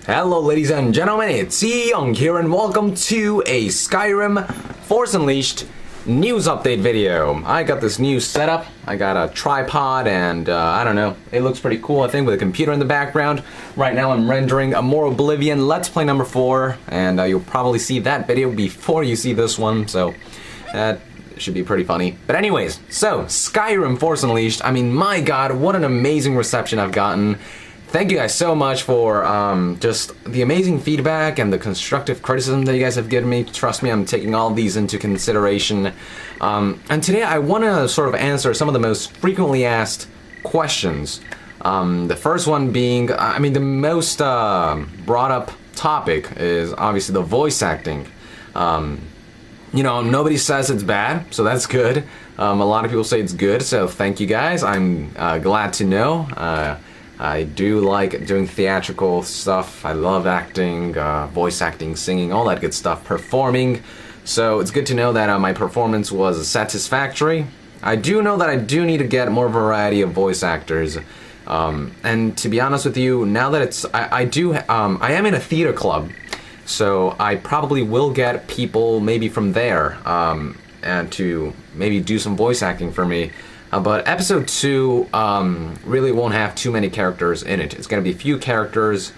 Hello ladies and gentlemen, it's YongYea here and welcome to a Skyrim Force Unleashed news update video. I got this new setup. I got a tripod and I don't know, it looks pretty cool I think with a computer in the background. Right now I'm rendering a More Oblivion Let's Play number 4 and you'll probably see that video before you see this one, so that should be pretty funny. But anyways, so Skyrim Force Unleashed, I mean my god, what an amazing reception I've gotten. Thank you guys so much for just the amazing feedback and the constructive criticism that you guys have given me. Trust me, I'm taking all of these into consideration. And today I want to sort of answer some of the most frequently asked questions. The first one being, I mean, the most brought up topic is obviously the voice acting. You know, nobody says it's bad, so that's good. A lot of people say it's good, so thank you guys. I'm glad to know. I do like doing theatrical stuff. I love acting, voice acting, singing, all that good stuff, performing. So it's good to know that my performance was satisfactory. I do know that I do need to get more variety of voice actors. And to be honest with you, now that it's, I am in a theater club, so I probably will get people maybe from there and to maybe do some voice acting for me. But episode 2 really won't have too many characters in it. It's going to be few characters,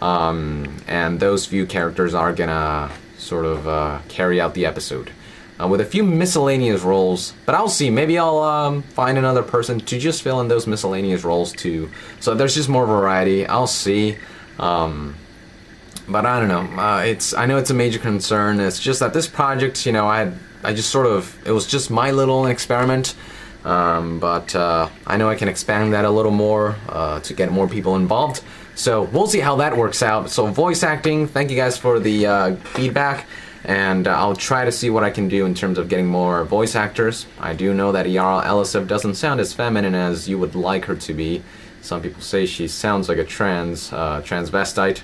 and those few characters are going to sort of carry out the episode. With a few miscellaneous roles, but I'll see. Maybe I'll find another person to just fill in those miscellaneous roles too. So there's just more variety. I'll see. But I don't know. I know it's a major concern. It's just that this project, you know, I just sort of, it was just my little experiment. But I know I can expand that a little more to get more people involved. So we'll see how that works out. So voice acting, thank you guys for the feedback, and I'll try to see what I can do in terms of getting more voice actors. I do know that Yara Elisov doesn't sound as feminine as you would like her to be. Some people say she sounds like a transvestite.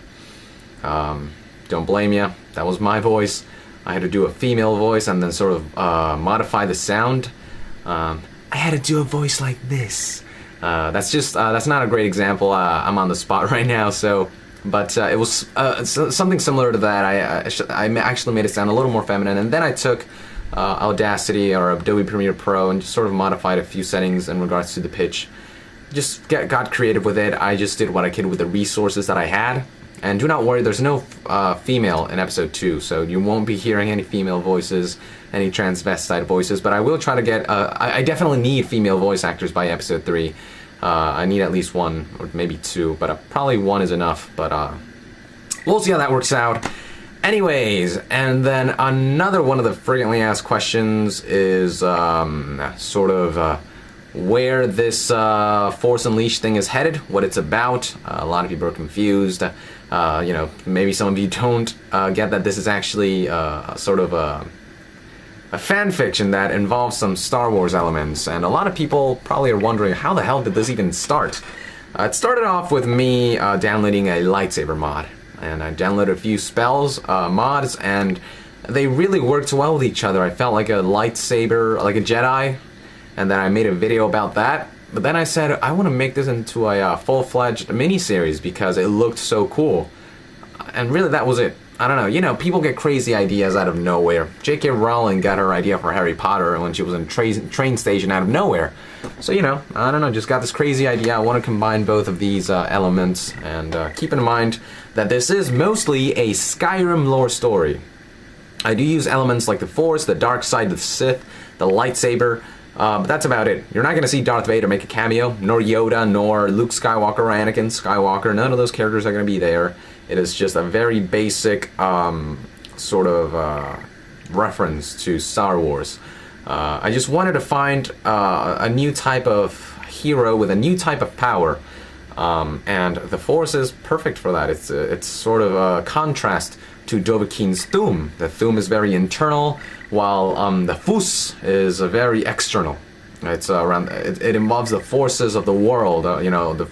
Don't blame ya. That was my voice. I had to do a female voice and then sort of modify the sound. I had to do a voice like this. That's not a great example. I'm on the spot right now, so, but it was something similar to that. I actually made it sound a little more feminine, and then I took Audacity or Adobe Premiere Pro and just sort of modified a few settings in regards to the pitch. Just got creative with it. I just did what I could with the resources that I had. And do not worry, there's no female in episode 2, so you won't be hearing any female voices, any transvestite voices, but I will try to get, I definitely need female voice actors by episode 3. I need at least 1, or maybe 2, but probably 1 is enough, but we'll see how that works out. Anyways, and then another one of the frequently asked questions is sort of where this Force Unleashed thing is headed, what it's about. A lot of people are confused. You know, maybe some of you don't get that this is actually sort of a fan fiction that involves some Star Wars elements, and a lot of people probably are wondering how the hell did this even start? It started off with me downloading a lightsaber mod, and I downloaded a few spells, mods, and they really worked well with each other. I felt like a lightsaber, like a Jedi, and then I made a video about that. But then I said, I want to make this into a full-fledged mini-series because it looked so cool. And really, that was it. I don't know, you know, people get crazy ideas out of nowhere. J.K. Rowling got her idea for Harry Potter when she was in a train station out of nowhere. So, you know, I don't know, just got this crazy idea. I want to combine both of these elements. And keep in mind that this is mostly a Skyrim lore story. I do use elements like the Force, the dark side of the Sith, the lightsaber, but that's about it. You're not going to see Darth Vader make a cameo, nor Yoda, nor Luke Skywalker or Anakin Skywalker. None of those characters are going to be there. It is just a very basic sort of reference to Star Wars. I just wanted to find a new type of hero with a new type of power, and the Force is perfect for that. It's sort of a contrast to Dovahkiin's Thu'um. The Thu'um is very internal, while the Fus is very external. It's around. It involves the forces of the world. You know, the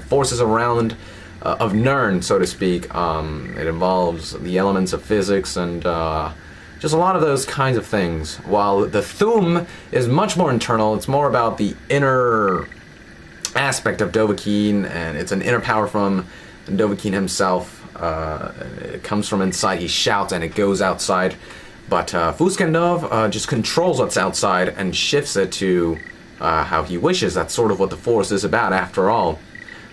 forces around of Nirn, so to speak. It involves the elements of physics and just a lot of those kinds of things. While the Thu'um is much more internal. It's more about the inner aspect of Dovahkiin, and it's an inner power from Dovahkiin himself, it comes from inside, he shouts and it goes outside. But Fuskendov just controls what's outside and shifts it to how he wishes. That's sort of what the Force is about, after all.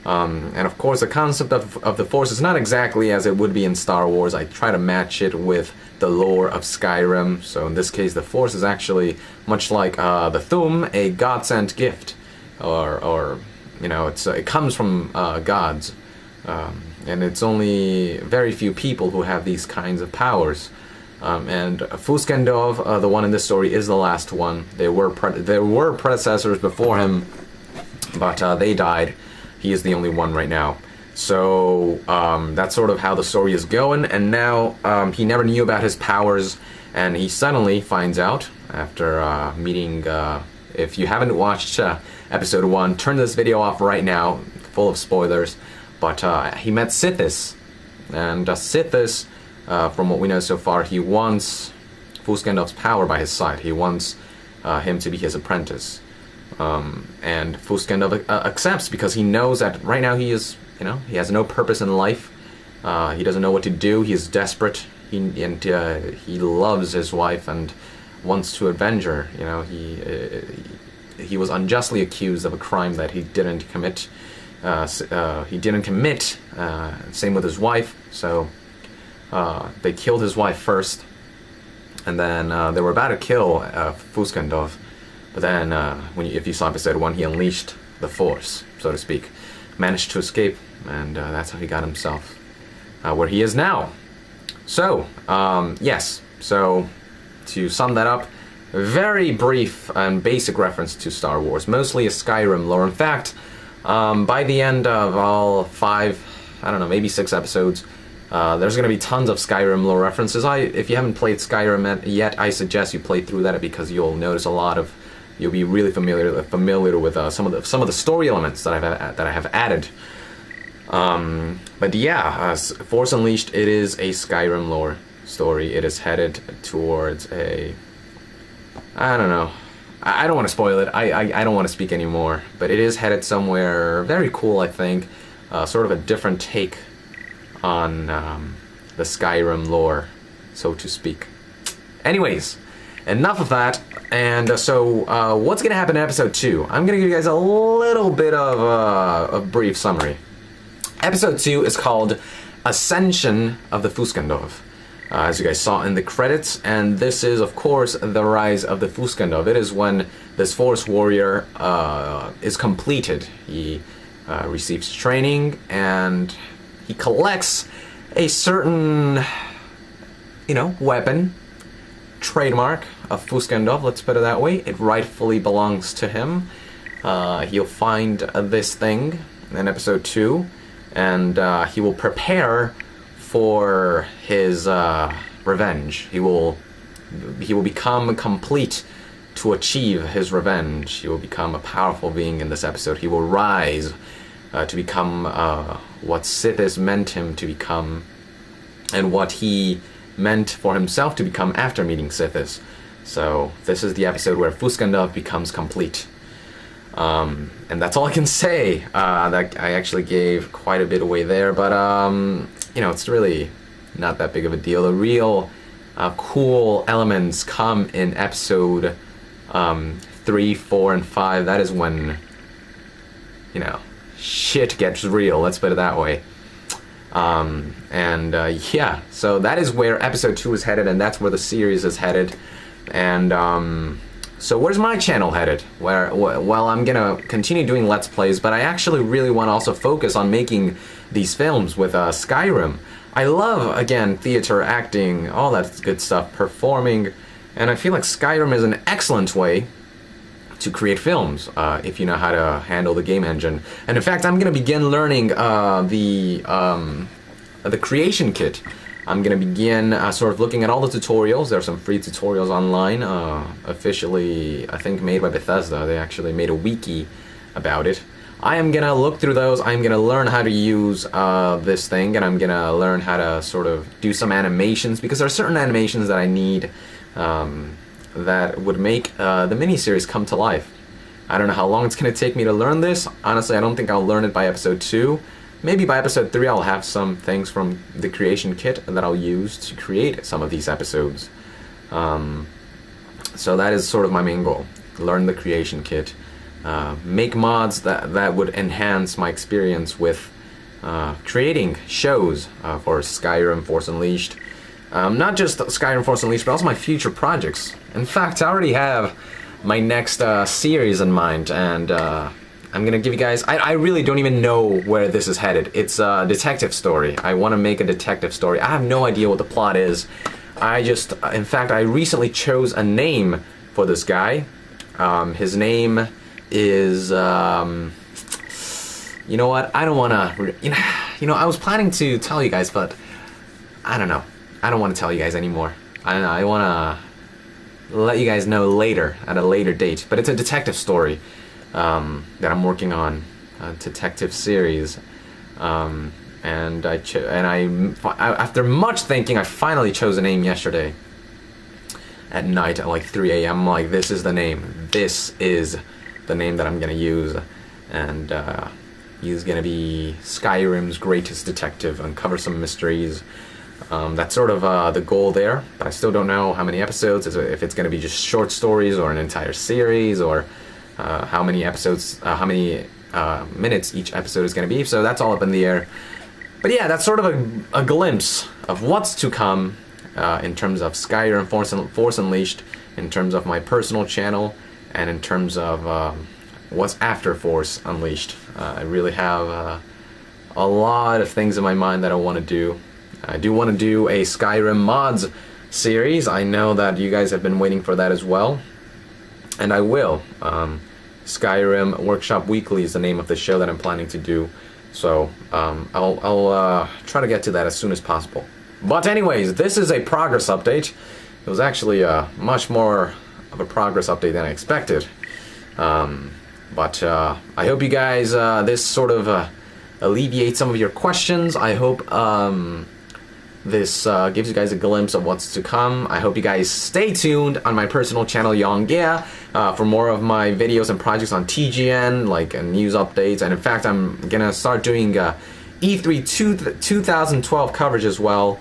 And of course, the concept of the Force is not exactly as it would be in Star Wars. I try to match it with the lore of Skyrim. So in this case, the Force is actually much like the Thum, a God-sent gift, or you know, it comes from gods, and it's only very few people who have these kinds of powers. And Fuskendov, the one in this story, is the last one. There were predecessors before him, but they died. He is the only one right now. So that's sort of how the story is going. And now he never knew about his powers, and he suddenly finds out after meeting. If you haven't watched episode 1, turn this video off right now. Full of spoilers. But he met Sithis, and Sithis, from what we know so far, he wants Fuskendov's power by his side. He wants him to be his apprentice. And Fuskendov accepts because he knows that right now he is, you know, he has no purpose in life. He doesn't know what to do. He is desperate. He loves his wife and wants to avenge her. You know, he was unjustly accused of a crime that he didn't commit. Same with his wife. So they killed his wife first, and then they were about to kill Fuskendov. But then, if you saw episode 1, he unleashed the Force, so to speak, managed to escape, and that's how he got himself where he is now. So, yes. So, to sum that up, very brief and basic reference to Star Wars, mostly a Skyrim lore. In fact, by the end of all 5, I don't know, maybe 6 episodes, there's going to be tons of Skyrim lore references. If you haven't played Skyrim yet, I suggest you play through that because you'll notice a lot of. You'll be really familiar with some of the story elements that I have added. But yeah, Force Unleashed. It is a Skyrim lore story. It is headed towards a. I don't know. I don't want to spoil it. I don't want to speak anymore. But it is headed somewhere very cool. I think, sort of a different take on the Skyrim lore, so to speak. Anyways, enough of that. And so, what's going to happen in episode 2? I'm going to give you guys a little bit of a brief summary. Episode 2 is called Ascension of the Fuskendov, as you guys saw in the credits. And this is, of course, the rise of the Fuskendov. It is when this Force warrior is completed. He receives training, and he collects a certain, you know, weapon, trademark of Fuskendov, let's put it that way. It rightfully belongs to him. He'll find this thing in episode 2, and he will prepare for his revenge. He will become complete to achieve his revenge. He will become a powerful being in this episode. He will rise to become what Sithis meant him to become, and what he meant for himself to become after meeting Sithis. So this is the episode where Fuskendov becomes complete. And that's all I can say. That I actually gave quite a bit away there, but you know, it's really not that big of a deal. The real cool elements come in episode 3, 4, and 5. That is when, you know, shit gets real, let's put it that way. Yeah, so that is where episode 2 is headed, and that's where the series is headed. And so where's my channel headed? Well, I'm gonna continue doing Let's Plays, but I actually really want to also focus on making these films with Skyrim. I love, again, theater, acting, all that good stuff, performing, and I feel like Skyrim is an excellent way to create films, if you know how to handle the game engine. And in fact, I'm gonna begin learning the creation kit. I'm gonna begin sort of looking at all the tutorials. There are some free tutorials online, officially, I think, made by Bethesda. They actually made a wiki about it. I am gonna look through those. I'm gonna learn how to use this thing, and I'm gonna learn how to sort of do some animations, because there are certain animations that I need that would make the miniseries come to life. I don't know how long it's gonna take me to learn this. Honestly, I don't think I'll learn it by episode 2. maybe by episode 3 I'll have some things from the creation kit that I'll use to create some of these episodes. So that is sort of my main goal. Learn the creation kit. Make mods that would enhance my experience with creating shows for Skyrim Force Unleashed. Not just Skyrim Force Unleashed, but also my future projects. In fact, I already have my next series in mind, and I'm gonna give you guys... I really don't even know where this is headed. It's a detective story. I want to make a detective story. I have no idea what the plot is. In fact, I recently chose a name for this guy. His name is... you know what? I don't want to... You know, I was planning to tell you guys, but I don't know. I don't want to tell you guys anymore. I want to let you guys know later, at a later date. But it's a detective story that I'm working on, a detective series. And after much thinking, I finally chose a name yesterday at night at like 3 a.m. I'm like, this is the name. This is the name that I'm gonna use. And he's gonna be Skyrim's greatest detective, uncover some mysteries. That's sort of the goal there, but I still don't know how many episodes, if it's gonna be just short stories or an entire series, or how many episodes, how many minutes each episode is gonna be, so that's all up in the air. But yeah, that's sort of a glimpse of what's to come in terms of Skyrim Force Unleashed, in terms of my personal channel, and in terms of what's after Force Unleashed. I really have a lot of things in my mind that I want to do. I do want to do a Skyrim mods series. I know that you guys have been waiting for that as well, and I will. Skyrim Workshop Weekly is the name of the show that I'm planning to do. So I'll try to get to that as soon as possible. But anyways, this is a progress update. It was actually much more of a progress update than I expected. But I hope you guys, this sort of alleviates some of your questions. I hope this gives you guys a glimpse of what's to come. I hope you guys stay tuned on my personal channel, YongYea, for more of my videos and projects on TGN, like news updates. And in fact, I'm gonna start doing E3 2012 coverage as well.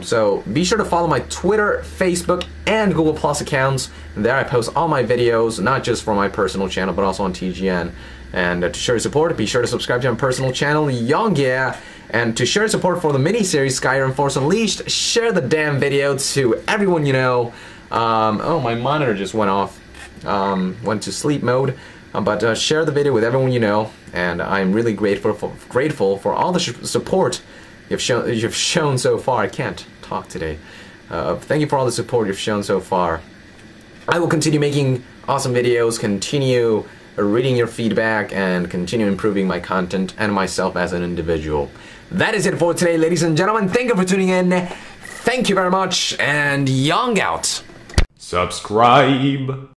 So be sure to follow my Twitter, Facebook, and Google Plus accounts. And there I post all my videos, not just for my personal channel, but also on TGN. And to show your support, be sure to subscribe to my personal channel, YongYea. And to share your support for the miniseries Skyrim Force Unleashed, share the damn video to everyone you know. Oh, my monitor just went off. Went to sleep mode. But share the video with everyone you know. And I'm really grateful for all the support you've shown so far. I can't talk today. Thank you for all the support you've shown so far. I will continue making awesome videos, continue reading your feedback, and continue improving my content and myself as an individual. That is it for today, ladies and gentlemen. Thank you for tuning in. Thank you very much, and Yong out. Subscribe.